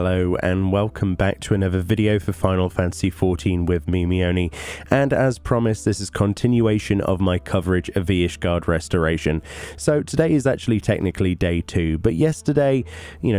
Hello and welcome back to another video for Final Fantasy XIV with me, Meoni, and as promised this is continuation of my coverage of the Ishgard restoration. So today is actually technically day 2, but yesterday,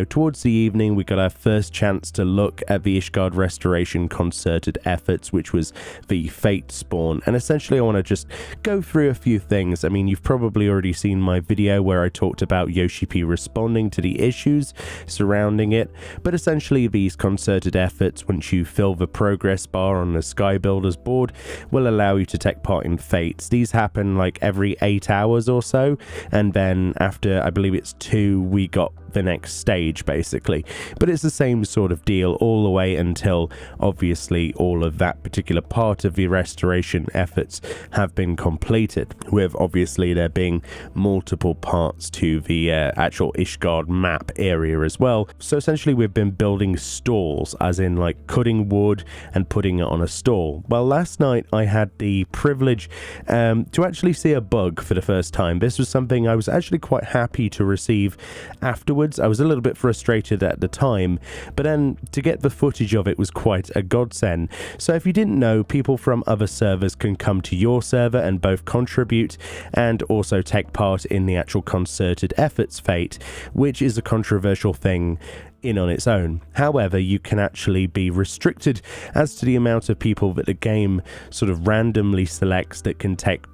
towards the evening we got our first chance to look at the Ishgard restoration concerted efforts, which was the Fate spawn, and essentially I want to just go through a few things. I mean, you've probably already seen my video where I talked about Yoshi P responding to the issues surrounding it, but essentially these concerted efforts, once you fill the progress bar on the Sky Builders board, will allow you to take part in fates. These happen like every 8 hours or so, and then after I believe it's 2 we got the next stage basically, but it's the same sort of deal all the way until obviously all of that particular part of the restoration efforts have been completed, with obviously there being multiple parts to the actual Ishgard map area as well. So essentially we've been building stalls, as in like cutting wood and putting it on a stall. Well, last night I had the privilege to actually see a bug for the first time. This was something I was actually quite happy to receive afterwards. I was a little bit frustrated at the time, but then to get the footage of it was quite a godsend. So if you didn't know, people from other servers can come to your server and both contribute and also take part in the actual concerted efforts fate, which is a controversial thing in on its own. However, you can actually be restricted as to the amount of people that the game sort of randomly selects that can take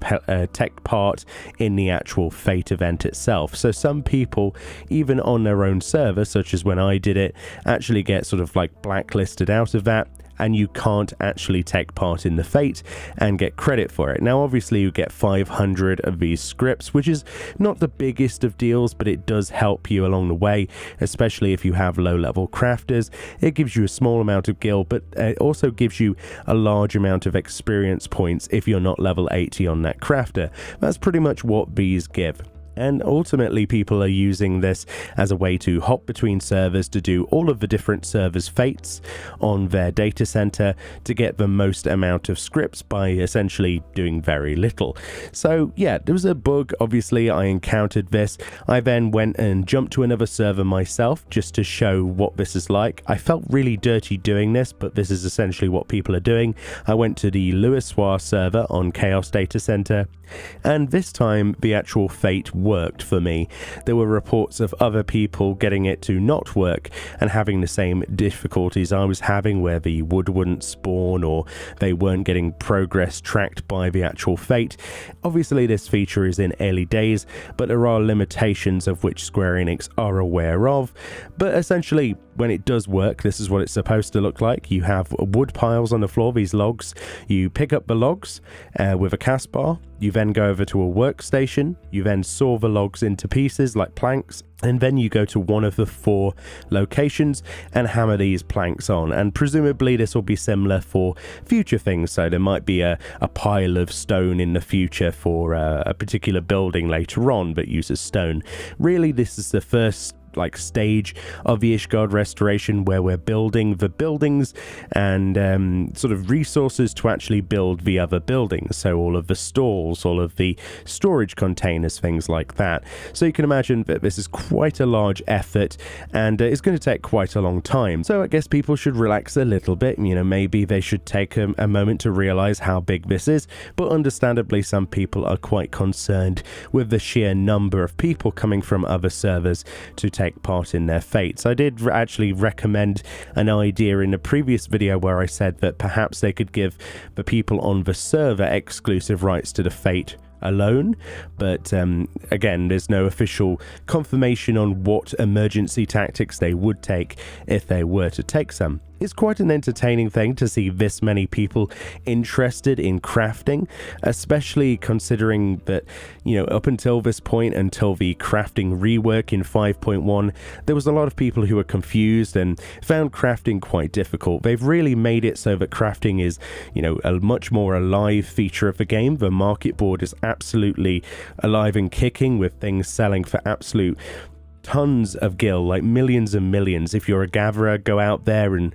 part in the actual fate event itself. So some people, even on their own server, such as when I did it, actually get sort of like blacklisted out of that, and you can't actually take part in the fate and get credit for it. Now obviously you get 500 of these scripts, which is not the biggest of deals, but it does help you along the way, especially if you have low level crafters. It gives you a small amount of gil, but it also gives you a large amount of experience points if you're not level 80 on that crafter. That's pretty much what these give. And ultimately people are using this as a way to hop between servers to do all of the different servers' fates on their data center to get the most amount of scripts by essentially doing very little. So yeah, there was a bug. Obviously I encountered this. I then went and jumped to another server myself just to show what this is like. I felt really dirty doing this, but this is essentially what people are doing. I went to the Louisoix server on Chaos Data Center, and this time the actual fate worked for me. There were reports of other people getting it to not work and having the same difficulties I was having, where the wood wouldn't spawn or they weren't getting progress tracked by the actual fate. Obviously this feature is in early days, but there are limitations of which Square Enix are aware of. But essentially when it does work, this is what it's supposed to look like. You have wood piles on the floor, these logs. You pick up the logs with a cast bar. You then go over to a workstation. You then saw the logs into pieces like planks, and then you go to one of the 4 locations and hammer these planks on. And presumably this will be similar for future things, so there might be a pile of stone in the future for a particular building later on that uses stone. Really, this is the first stage of the Ishgard restoration where we're building the buildings and sort of resources to actually build the other buildings, so all of the stalls, all of the storage containers, things like that. So you can imagine that this is quite a large effort and it's going to take quite a long time. So I guess people should relax a little bit. Maybe they should take a moment to realize how big this is, but understandably some people are quite concerned with the sheer number of people coming from other servers to take part in their fates. I did actually recommend an idea in a previous video where I said that perhaps they could give the people on the server exclusive rights to the fate alone, but again, there's no official confirmation on what emergency tactics they would take if they were to take some. It's quite an entertaining thing to see this many people interested in crafting, especially considering that, up until this point, until the crafting rework in 5.1, there was a lot of people who were confused and found crafting quite difficult. They've really made it so that crafting is, a much more alive feature of the game. The market board is absolutely alive and kicking, with things selling for absolute tons of gil, like millions and millions. If you're a gatherer, go out there and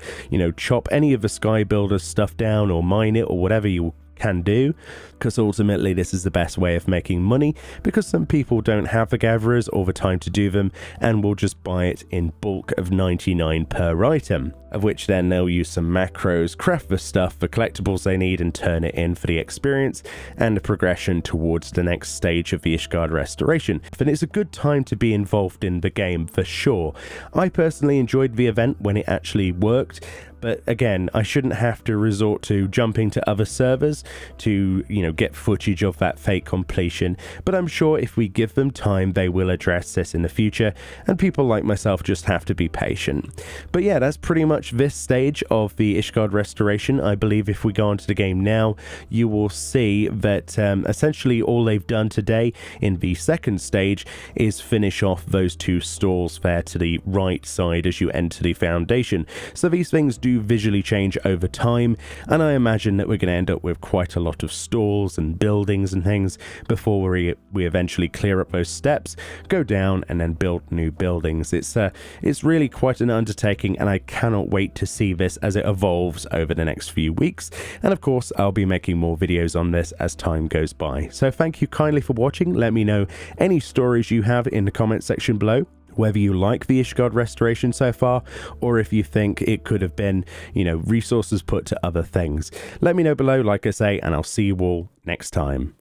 chop any of the Sky Builders stuff down or mine it or whatever you can do, because ultimately this is the best way of making money, because some people don't have the gatherers or the time to do them and will just buy it in bulk of 99 per item, of which then they'll use some macros, craft the stuff, the collectibles they need, and turn it in for the experience and the progression towards the next stage of the Ishgard restoration. And it's a good time to be involved in the game for sure. I personally enjoyed the event when it actually worked, but again, I shouldn't have to resort to jumping to other servers to, get footage of that fake completion, but I'm sure if we give them time, they will address this in the future, and people like myself just have to be patient. But yeah, that's pretty much this stage of the Ishgard restoration. I believe if we go onto the game now, you will see that essentially all they've done today in the second stage is finish off those 2 stalls there to the right side as you enter the foundation. So these things do visually change over time, and I imagine that we're going to end up with quite a lot of stalls and buildings and things before we eventually clear up those steps, go down, and then build new buildings. It's really quite an undertaking, and I cannot wait to see this as it evolves over the next few weeks. And of course, I'll be making more videos on this as time goes by. So thank you kindly for watching. Let me know any stories you have in the comment section below, whether you like the Ishgard restoration so far, or if you think it could have been, resources put to other things. Let me know below, like I say, and I'll see you all next time.